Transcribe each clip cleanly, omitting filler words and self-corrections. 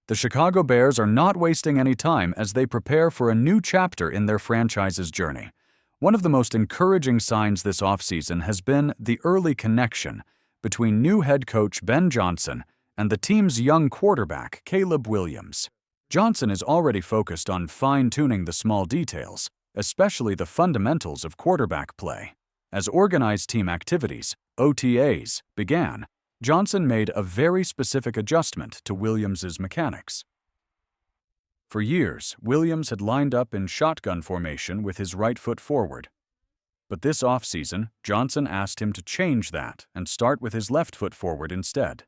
The Chicago Bears are not wasting any time as they prepare for a new chapter in their franchise's journey. One of the most encouraging signs this offseason has been the early connection between new head coach Ben Johnson and the team's young quarterback, Caleb Williams. Johnson is already focused on fine-tuning the small details, especially the fundamentals of quarterback play. As organized team activities, OTAs, began, Johnson made a very specific adjustment to Williams' mechanics. For years, Williams had lined up in shotgun formation with his right foot forward. But this offseason, Johnson asked him to change that and start with his left foot forward instead.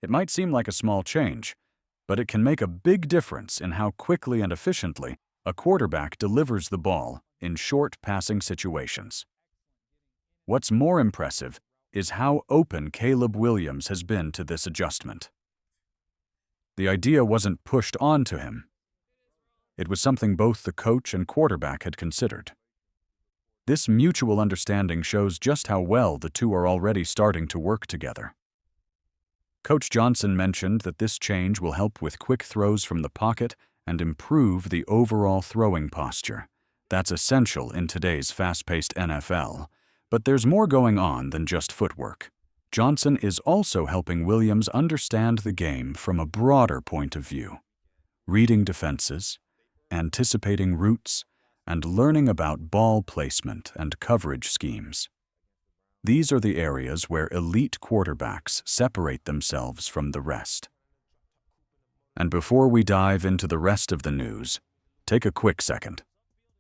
It might seem like a small change, but it can make a big difference in how quickly and efficiently a quarterback delivers the ball in short passing situations. What's more impressive is how open Caleb Williams has been to this adjustment. The idea wasn't pushed onto him. It was something both the coach and quarterback had considered. This mutual understanding shows just how well the two are already starting to work together. Coach Johnson mentioned that this change will help with quick throws from the pocket and improve the overall throwing posture. That's essential in today's fast-paced NFL. But there's more going on than just footwork. Johnson is also helping Williams understand the game from a broader point of view, reading defenses, anticipating routes, and learning about ball placement and coverage schemes. These are the areas where elite quarterbacks separate themselves from the rest. And before we dive into the rest of the news, take a quick second.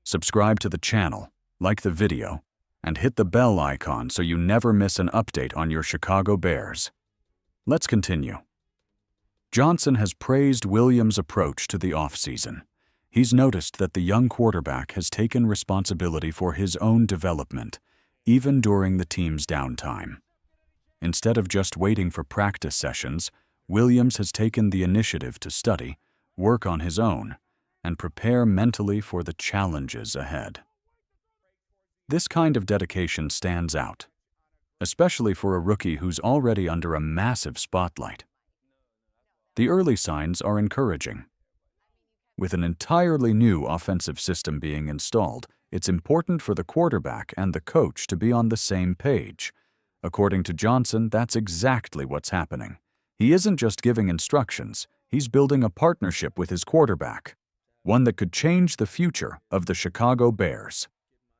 Subscribe to the channel, like the video, and hit the bell icon so you never miss an update on your Chicago Bears. Let's continue. Johnson has praised Williams' approach to the offseason. He's noticed that the young quarterback has taken responsibility for his own development, even during the team's downtime. Instead of just waiting for practice sessions, Williams has taken the initiative to study, work on his own, and prepare mentally for the challenges ahead. This kind of dedication stands out, especially for a rookie who's already under a massive spotlight. The early signs are encouraging. With an entirely new offensive system being installed, it's important for the quarterback and the coach to be on the same page. According to Johnson, that's exactly what's happening. He isn't just giving instructions, he's building a partnership with his quarterback, one that could change the future of the Chicago Bears.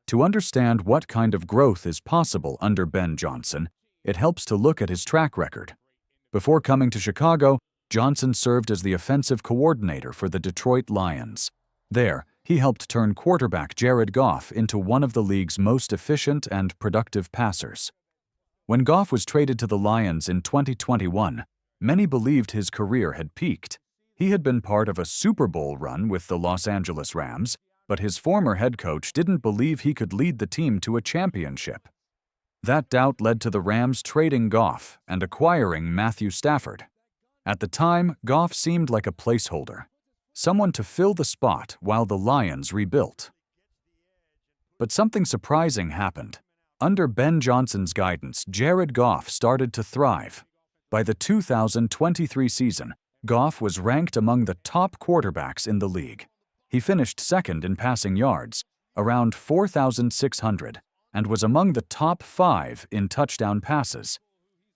To understand what kind of growth is possible under Ben Johnson, it helps to look at his track record. Before coming to Chicago, Johnson served as the offensive coordinator for the Detroit Lions. There, he helped turn quarterback Jared Goff into one of the league's most efficient and productive passers. When Goff was traded to the Lions in 2021, many believed his career had peaked. He had been part of a Super Bowl run with the Los Angeles Rams, but his former head coach didn't believe he could lead the team to a championship. That doubt led to the Rams trading Goff and acquiring Matthew Stafford. At the time, Goff seemed like a placeholder, someone to fill the spot while the Lions rebuilt. But something surprising happened. Under Ben Johnson's guidance, Jared Goff started to thrive. By the 2023 season, Goff was ranked among the top quarterbacks in the league. He finished second in passing yards, around 4,600, and was among the top 5 in touchdown passes.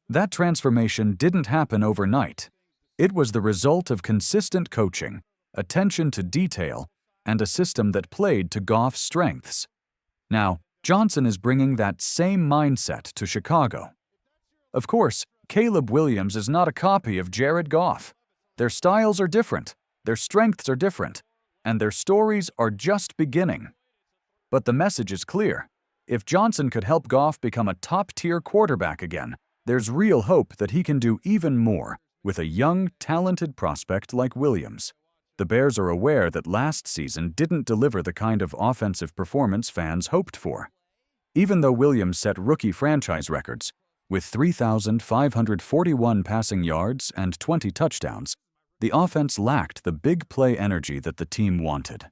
That transformation didn't happen overnight. It was the result of consistent coaching, attention to detail, and a system that played to Goff's strengths. Now, Johnson is bringing that same mindset to Chicago. Of course, Caleb Williams is not a copy of Jared Goff. Their styles are different, their strengths are different, and their stories are just beginning. But the message is clear. If Johnson could help Goff become a top-tier quarterback again, there's real hope that he can do even more with a young, talented prospect like Williams. The Bears are aware that last season didn't deliver the kind of offensive performance fans hoped for. Even though Williams set rookie franchise records, with 3,541 passing yards and 20 touchdowns, the offense lacked the big play energy that the team wanted.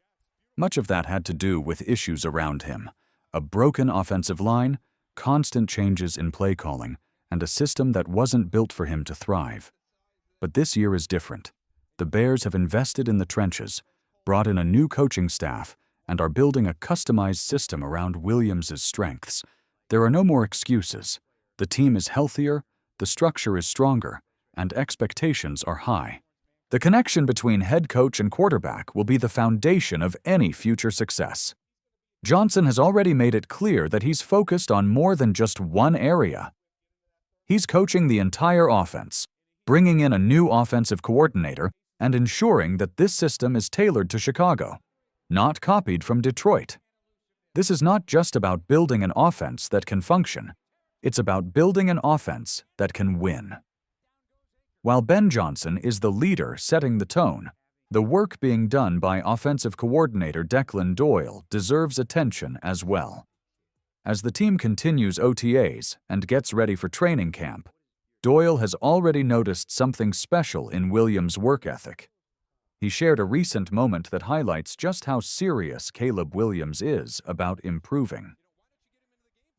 Much of that had to do with issues around him: a broken offensive line, constant changes in play calling, and a system that wasn't built for him to thrive. But this year is different. The Bears have invested in the trenches, brought in a new coaching staff, and are building a customized system around Williams' strengths. There are no more excuses. The team is healthier, the structure is stronger, and expectations are high. The connection between head coach and quarterback will be the foundation of any future success. Johnson has already made it clear that he's focused on more than just one area. He's coaching the entire offense, bringing in a new offensive coordinator, and ensuring that this system is tailored to Chicago, not copied from Detroit. This is not just about building an offense that can function. It's about building an offense that can win. While Ben Johnson is the leader setting the tone, the work being done by offensive coordinator Declan Doyle deserves attention as well. As the team continues OTAs and gets ready for training camp, Doyle has already noticed something special in Williams' work ethic. He shared a recent moment that highlights just how serious Caleb Williams is about improving.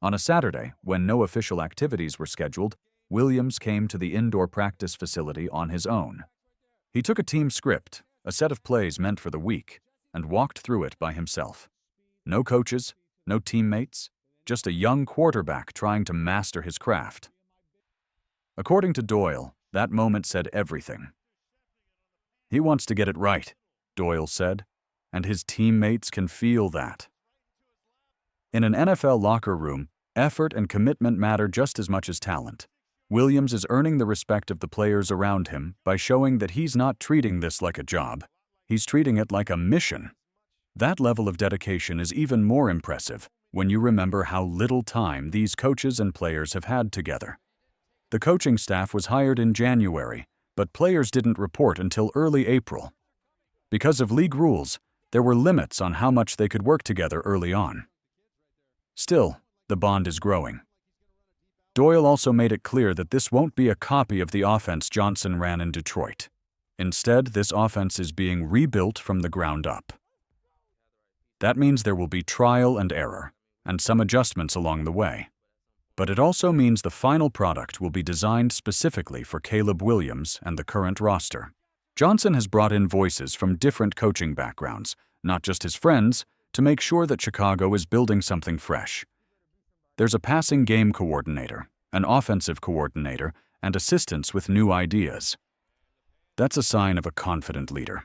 On a Saturday, when no official activities were scheduled, Williams came to the indoor practice facility on his own. He took a team script, a set of plays meant for the week, and walked through it by himself. No coaches, no teammates, just a young quarterback trying to master his craft. According to Doyle, that moment said everything. He wants to get it right, Doyle said, and his teammates can feel that. In an NFL locker room, effort and commitment matter just as much as talent. Williams is earning the respect of the players around him by showing that he's not treating this like a job. He's treating it like a mission. That level of dedication is even more impressive when you remember how little time these coaches and players have had together. The coaching staff was hired in January, but players didn't report until early April. Because of league rules, there were limits on how much they could work together early on. Still, the bond is growing. Doyle also made it clear that this won't be a copy of the offense Johnson ran in Detroit. Instead, this offense is being rebuilt from the ground up. That means there will be trial and error, and some adjustments along the way. But it also means the final product will be designed specifically for Caleb Williams and the current roster. Johnson has brought in voices from different coaching backgrounds, not just his friends, to make sure that Chicago is building something fresh. There's a passing game coordinator, an offensive coordinator, and assistants with new ideas. That's a sign of a confident leader,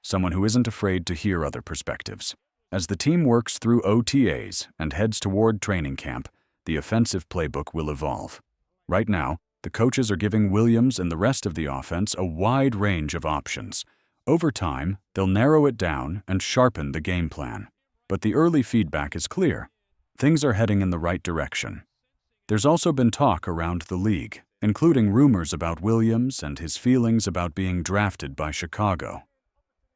someone who isn't afraid to hear other perspectives. As the team works through OTAs and heads toward training camp, the offensive playbook will evolve. Right now, the coaches are giving Williams and the rest of the offense a wide range of options. Over time, they'll narrow it down and sharpen the game plan. But the early feedback is clear. Things are heading in the right direction. There's also been talk around the league, including rumors about Williams and his feelings about being drafted by Chicago.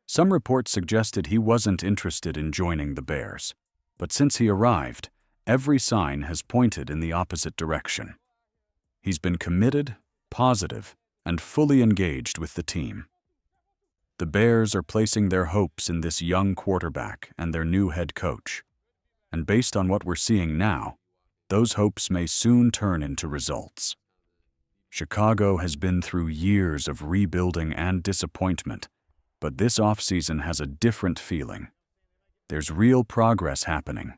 Some reports suggested he wasn't interested in joining the Bears, but since he arrived, every sign has pointed in the opposite direction. He's been committed, positive, and fully engaged with the team. The Bears are placing their hopes in this young quarterback and their new head coach. And based on what we're seeing now, those hopes may soon turn into results. Chicago has been through years of rebuilding and disappointment, but this offseason has a different feeling. There's real progress happening.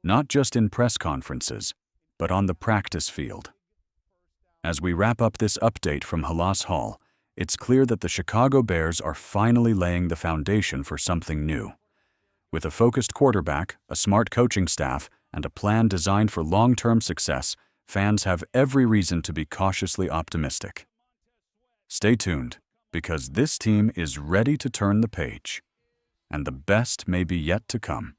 Not just in press conferences, but on the practice field. As we wrap up this update from Halas Hall, it's clear that the Chicago Bears are finally laying the foundation for something new. With a focused quarterback, a smart coaching staff, and a plan designed for long-term success, fans have every reason to be cautiously optimistic. Stay tuned, because this team is ready to turn the page, and the best may be yet to come.